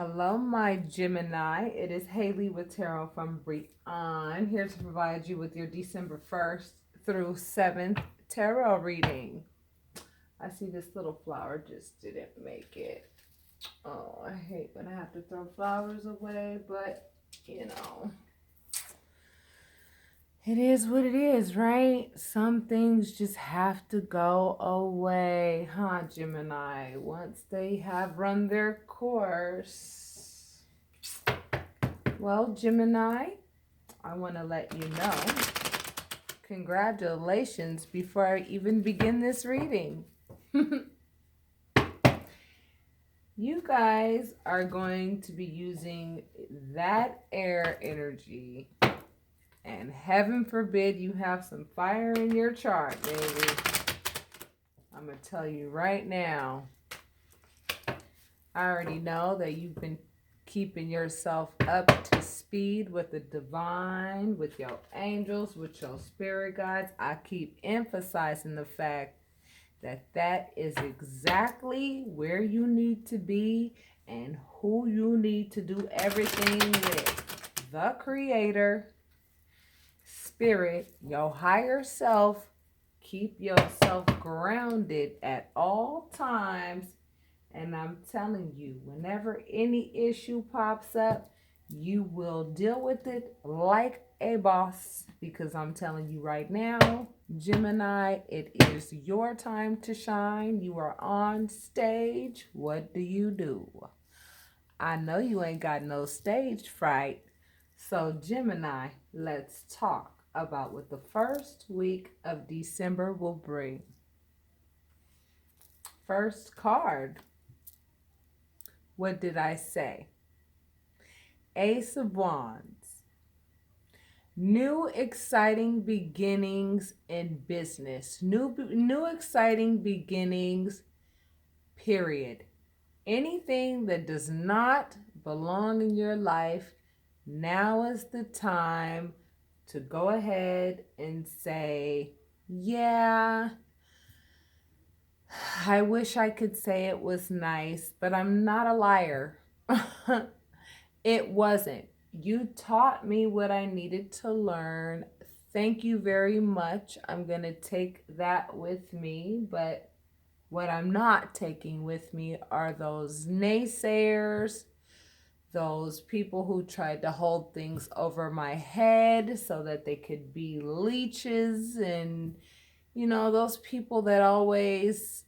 Hello, my Gemini. It is Haley with Tarot from Beyond, here to provide you with your December 1st through 7th tarot reading. I see this little flower just didn't make it. Oh, I hate when I have to throw flowers away, but it is what it is, right? Some things just have to go away, huh, Gemini? Once they have run their course. Well, Gemini, I want to let you know, congratulations before I even begin this reading. You guys are going to be using that air energy. And heaven forbid you have some fire in your chart, baby. I'm going to tell you right now. I already know that you've been keeping yourself up to speed with the divine, with your angels, with your spirit guides. I keep emphasizing the fact that that is exactly where you need to be and who you need to do everything with. The Creator, Spirit, your higher self. Keep yourself grounded at all times. And I'm telling you, whenever any issue pops up, you will deal with it like a boss. Because I'm telling you right now, Gemini, it is your time to shine. You are on stage. What do? I know you ain't got no stage fright. So Gemini, let's talk about what the first week of December will bring. First card. What did I say? Ace of Wands. New exciting beginnings in business. New exciting beginnings, period. Anything that does not belong in your life, now is the time to go ahead and say, yeah, I wish I could say it was nice, but I'm not a liar. It wasn't. You taught me what I needed to learn. Thank you very much. I'm going to take that with me, but what I'm not taking with me are those naysayers, those people who tried to hold things over my head so that they could be leeches, and those people that always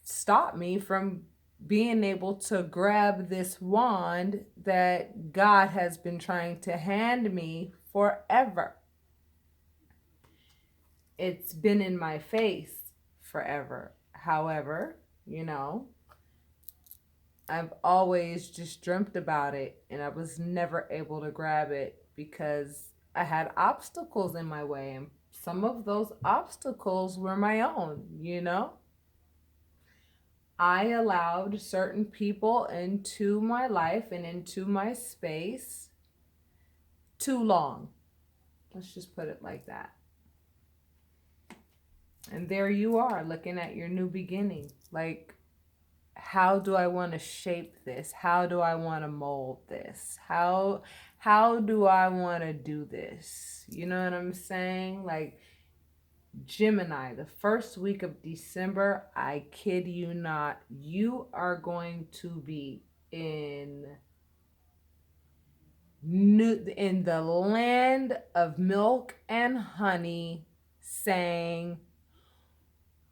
stop me from being able to grab this wand that God has been trying to hand me forever. It's been in my face forever. However, I've always just dreamt about it, and I was never able to grab it because I had obstacles in my way, and some of those obstacles were my own. I allowed certain people into my life and into my space too long. Let's just put it like that. And there you are, looking at your new beginning. Like, how do I want to shape this? How do I want to mold this? How do I want to do this? You know what I'm saying? Like, Gemini, the first week of December, I kid you not, you are going to be in the land of milk and honey, saying,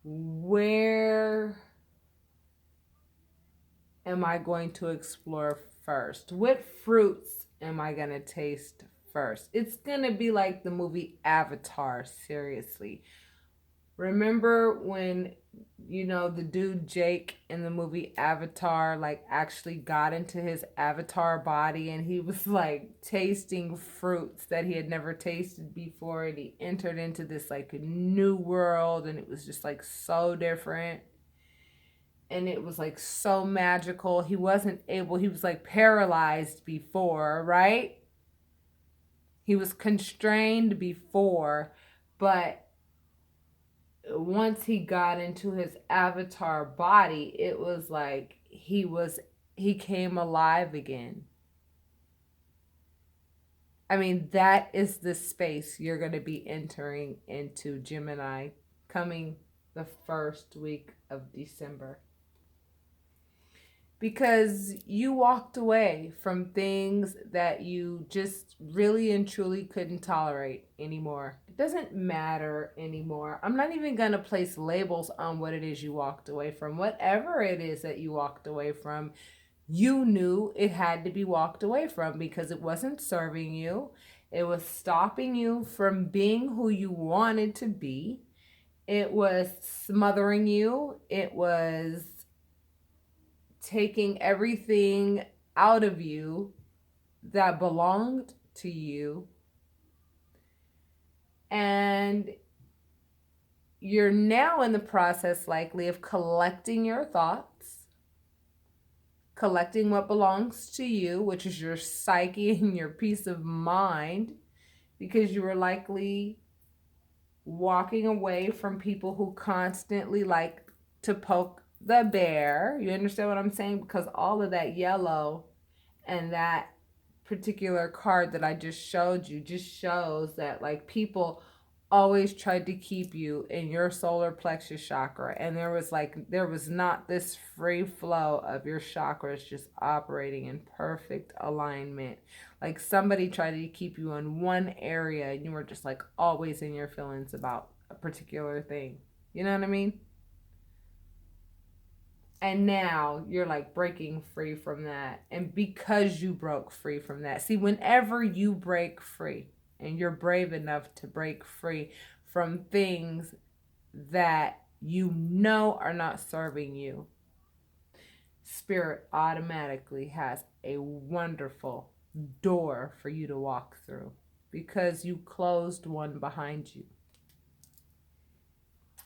where am I going to explore first? What fruits am I going to taste first? It's going to be like the movie Avatar, seriously. Remember when, the dude Jake in the movie Avatar, like, actually got into his avatar body and he was like tasting fruits that he had never tasted before, and he entered into this like new world, and it was just like so different. And it was like so magical. He was like paralyzed before, right? He was constrained before, but once he got into his avatar body, it was like he was he came alive again. I mean, that is the space you're going to be entering into, Gemini, coming the first week of December. Because you walked away from things that you just really and truly couldn't tolerate anymore. It doesn't matter anymore. I'm not even going to place labels on what it is you walked away from. Whatever it is that you walked away from, you knew it had to be walked away from because it wasn't serving you. It was stopping you from being who you wanted to be. It was smothering you. It was taking everything out of you that belonged to you. And you're now in the process, likely, of collecting your thoughts, collecting what belongs to you, which is your psyche and your peace of mind, because you were likely walking away from people who constantly like to poke the bear. You understand what I'm saying? Because all of that yellow and that particular card that I just showed you just shows that like people always tried to keep you in your solar plexus chakra, and there was not this free flow of your chakras just operating in perfect alignment. Like somebody tried to keep you in one area and you were just like always in your feelings about a particular thing. You know what I mean? And now you're like breaking free from that. And because you broke free from that, see, whenever you break free and you're brave enough to break free from things that you know are not serving you, Spirit automatically has a wonderful door for you to walk through because you closed one behind you.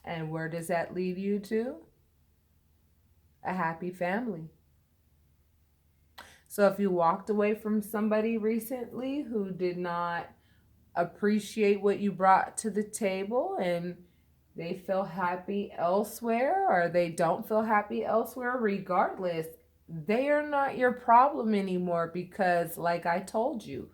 And where does that lead you to? A happy family. So if you walked away from somebody recently who did not appreciate what you brought to the table and they feel happy elsewhere or they don't feel happy elsewhere, regardless, they are not your problem anymore because, like I told you,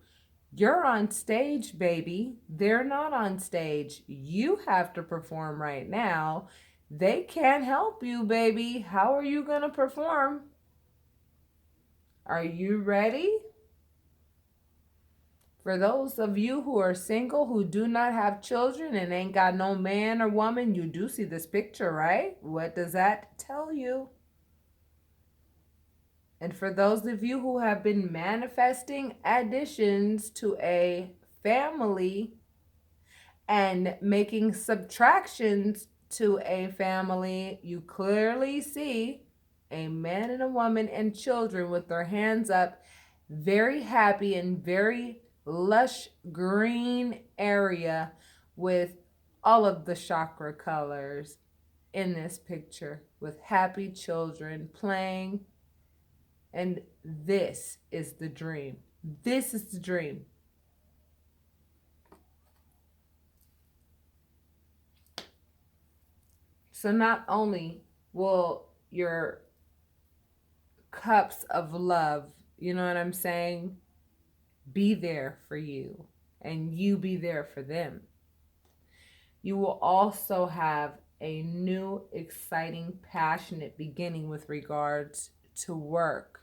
you're on stage, baby. They're not on stage. You have to perform right now. They can't help you, baby. How are you going to perform? Are you ready? For those of you who are single, who do not have children and ain't got no man or woman, you do see this picture, right? What does that tell you? And for those of you who have been manifesting additions to a family and making subtractions to a family, you clearly see a man and a woman and children with their hands up, very happy and very lush green area with all of the chakra colors in this picture with happy children playing. And this is the dream. This is the dream. So not only will your cups of love, you know what I'm saying, be there for you and you be there for them, you will also have a new, exciting, passionate beginning with regards to work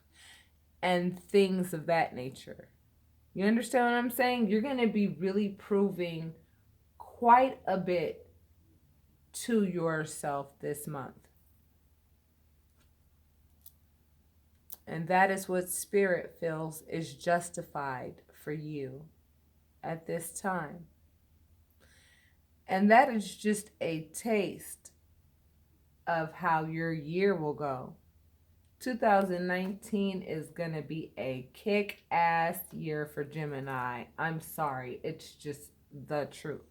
and things of that nature. You understand what I'm saying? You're going to be really proving quite a bit to yourself this month. And that is what Spirit feels is justified for you at this time. And that is just a taste of how your year will go. 2019 is going to be a kick-ass year for Gemini. I'm sorry. It's just the truth.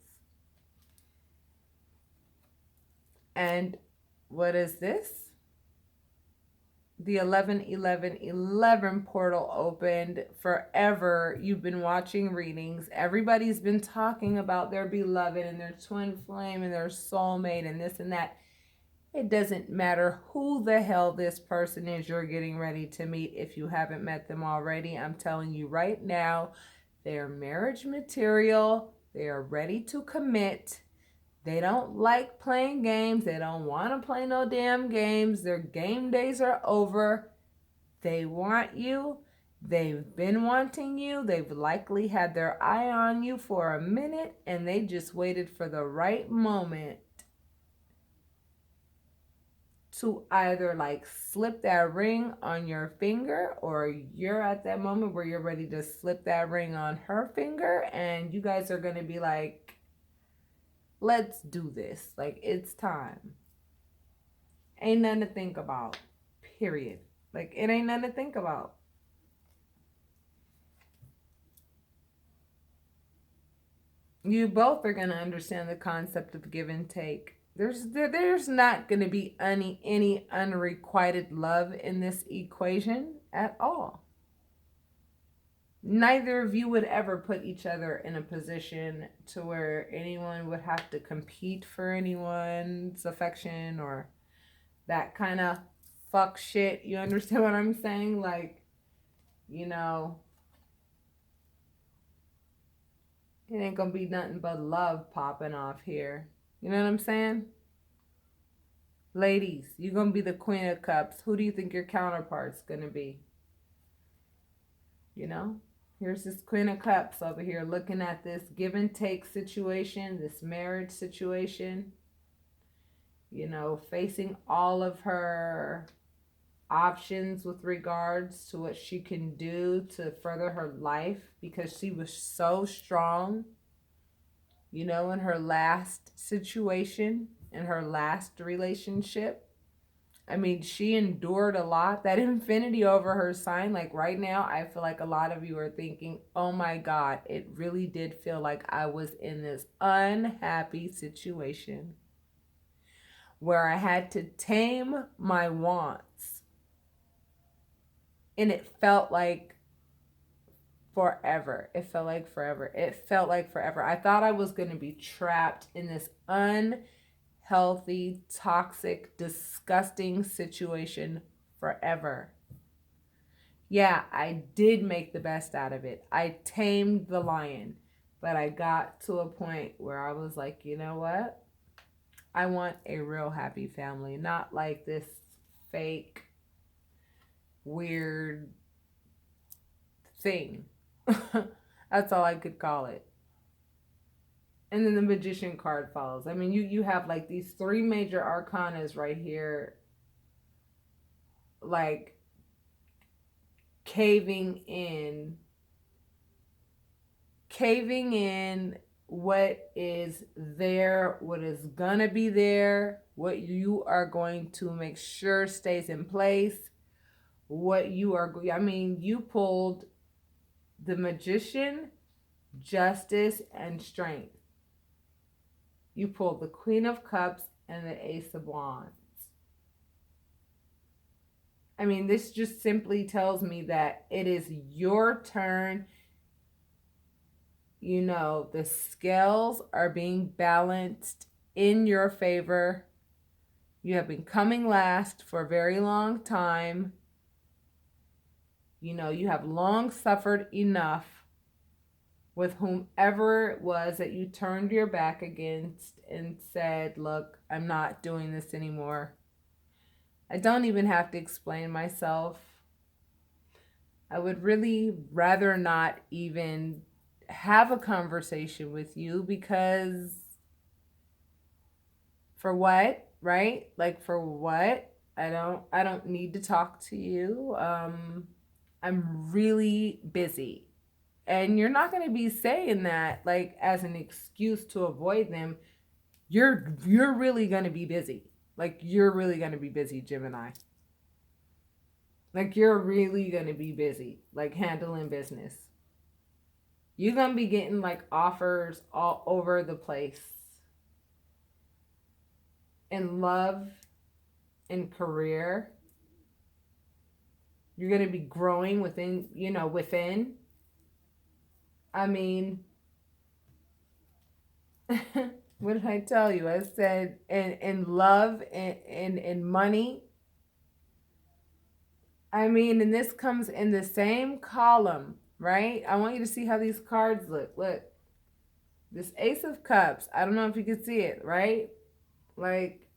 And what is this? The 11-11-11 portal opened. Forever you've been watching readings. Everybody's been talking about their beloved and their twin flame and their soulmate and this and that. It doesn't matter who the hell this person is you're getting ready to meet if you haven't met them already. I'm telling you right now, they're marriage material. They are ready to commit. They don't like playing games. They don't want to play no damn games. Their game days are over. They want you. They've been wanting you. They've likely had their eye on you for a minute, and they just waited for the right moment to either like slip that ring on your finger, or you're at that moment where you're ready to slip that ring on her finger, and you guys are going to be like, let's do this. Like, it's time. Ain't nothing to think about. Period. Like, it ain't nothing to think about. You both are going to understand the concept of give and take. There's not going to be any unrequited love in this equation at all. Neither of you would ever put each other in a position to where anyone would have to compete for anyone's affection or that kind of fuck shit. You understand what I'm saying? Like, you know, it ain't gonna be nothing but love popping off here. You know what I'm saying? Ladies, you're gonna be the Queen of Cups. Who do you think your counterpart's gonna be? You know? Here's this Queen of Cups over here looking at this give and take situation, this marriage situation. You know, facing all of her options with regards to what she can do to further her life, because she was so strong, you know, in her last situation, in her last relationship. I mean, she endured a lot. That infinity over her sign, like right now, I feel like a lot of you are thinking, oh my God, it really did feel like I was in this unhappy situation where I had to tame my wants. And it felt like forever. It felt like forever. It felt like forever. I thought I was going to be trapped in this unhealthy, toxic, disgusting situation forever. Yeah, I did make the best out of it. I tamed the lion, but I got to a point where I was like, you know what? I want a real happy family, not like this fake, weird thing. That's all I could call it. And then the Magician card follows. I mean, you have like these three major arcanas right here, like caving in what is there, what is gonna be there, what you are going to make sure stays in place, what you are, I mean, you pulled the Magician, Justice, and Strength. You pulled the Queen of Cups and the Ace of Wands. I mean, this just simply tells me that it is your turn. You know, the scales are being balanced in your favor. You have been coming last for a very long time. You know, you have long suffered enough with whomever it was that you turned your back against and said, look, I'm not doing this anymore. I don't even have to explain myself. I would really rather not even have a conversation with you, because for what, right? Like, for what? I don't need to talk to you. I'm really busy. And you're not going to be saying that like as an excuse to avoid them. You're really going to be busy. Like, you're really going to be busy, Gemini. Like, you're really going to be busy, like handling business. You're going to be getting like offers all over the place. In love, in career. You're going to be growing within, you know, I mean, What did I tell you? I said in love and in money. I mean, and this comes in the same column, right? I want you to see how these cards look. Look, this Ace of Cups. I don't know if you can see it, right? Like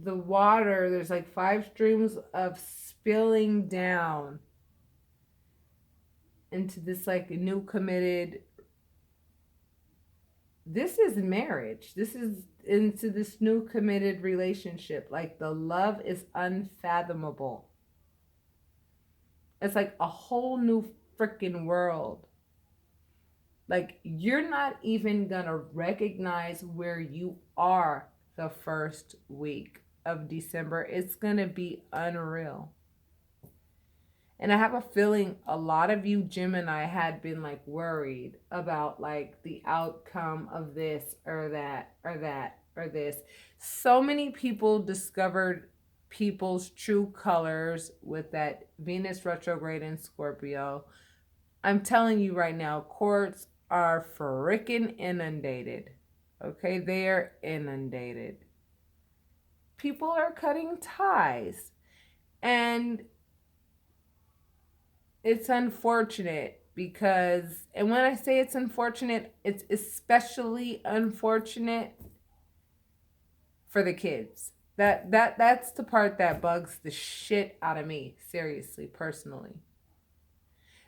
the water, there's like 5 streams of spilling down into this like new committed. This is marriage. This is into this new committed relationship. Like the love is unfathomable. It's like a whole new freaking world. Like you're not even gonna recognize where you are the first week of December. It's gonna be unreal. And I have a feeling a lot of you Gemini had been like worried about like the outcome of this or that or that or this. So many people discovered people's true colors with that Venus retrograde in Scorpio. I'm telling you right now, courts are freaking inundated. Okay, they are inundated. People are cutting ties. And it's unfortunate because, and when I say it's unfortunate, it's especially unfortunate for the kids. That's the part that bugs the shit out of me, seriously, personally.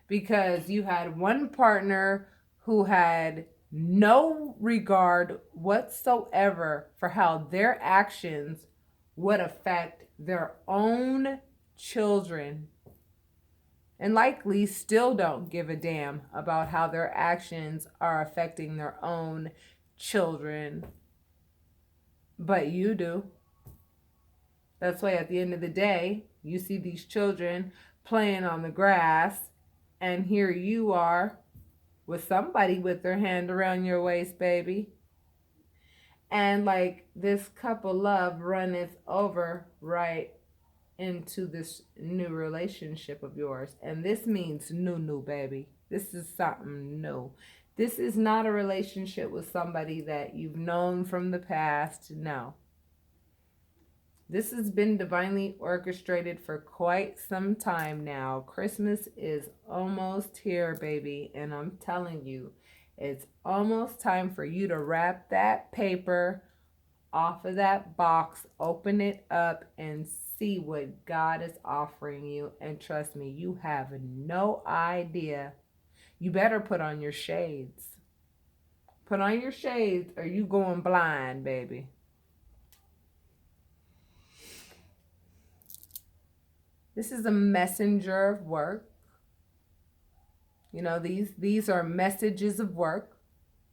Because you had one partner who had no regard whatsoever for how their actions would affect their own children, and likely still don't give a damn about how their actions are affecting their own children. But you do. That's why at the end of the day, you see these children playing on the grass, and here you are with somebody with their hand around your waist, baby. And like this cup of love runneth over right into this new relationship of yours. And this means new, baby. This is something new. This is not a relationship with somebody that you've known from the past. No. This has been divinely orchestrated for quite some time now. Christmas is almost here, baby. And I'm telling you, it's almost time for you to wrap that paper off of that box, open it up, and see what God is offering you. And trust me, you have no idea. You better put on your shades. Put on your shades or you going blind, baby. This is a messenger of work. You know, these are messages of work,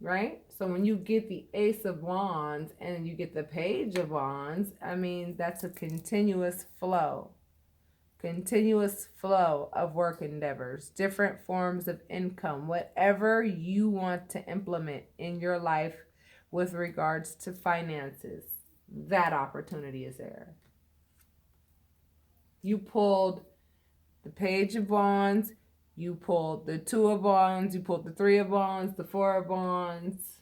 right? So when you get the Ace of Wands and you get the Page of Wands, I mean, that's a continuous flow. Continuous flow of work endeavors, different forms of income, whatever you want to implement in your life with regards to finances, that opportunity is there. You pulled the Page of Wands, you pulled the 2 of Wands, you pulled the 3 of Wands, the 4 of Wands.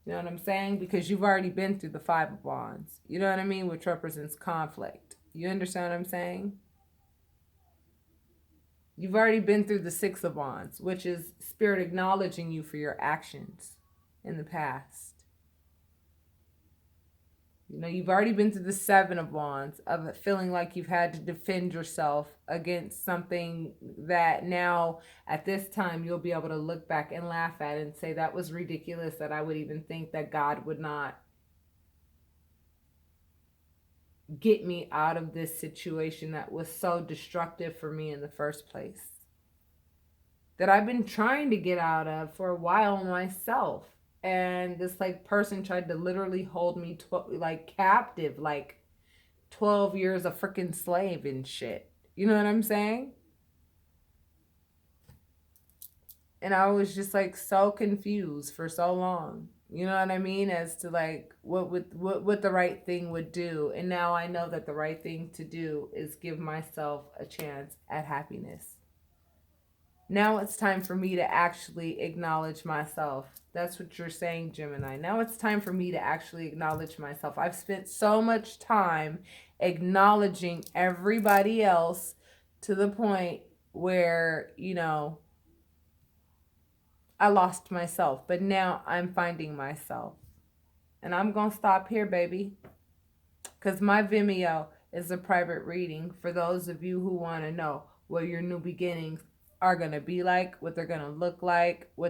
You know what I'm saying? Because you've already been through the 5 of Wands. You know what I mean? Which represents conflict. You understand what I'm saying? You've already been through the 6 of Wands, which is Spirit acknowledging you for your actions in the past. You know, you've already been through the 7 of Wands, of it feeling like you've had to defend yourself against something that now, at this time, you'll be able to look back and laugh at and say, that was ridiculous, that I would even think that God would not get me out of this situation that was so destructive for me in the first place. That I've been trying to get out of for a while myself. And this like person tried to literally hold me like captive, like 12 years a freaking slave and shit. You know what I'm saying? And I was just like so confused for so long. You know what I mean? As to like what the right thing would do. And now I know that the right thing to do is give myself a chance at happiness. Now it's time for me to actually acknowledge myself. That's what you're saying, Gemini. Now it's time for me to actually acknowledge myself. I've spent so much time acknowledging everybody else to the point where, you know, I lost myself. But now I'm finding myself. And I'm going to stop here, baby. Because my Vimeo is a private reading for those of you who want to know what your new beginnings are going to be like, what they're going to look like, what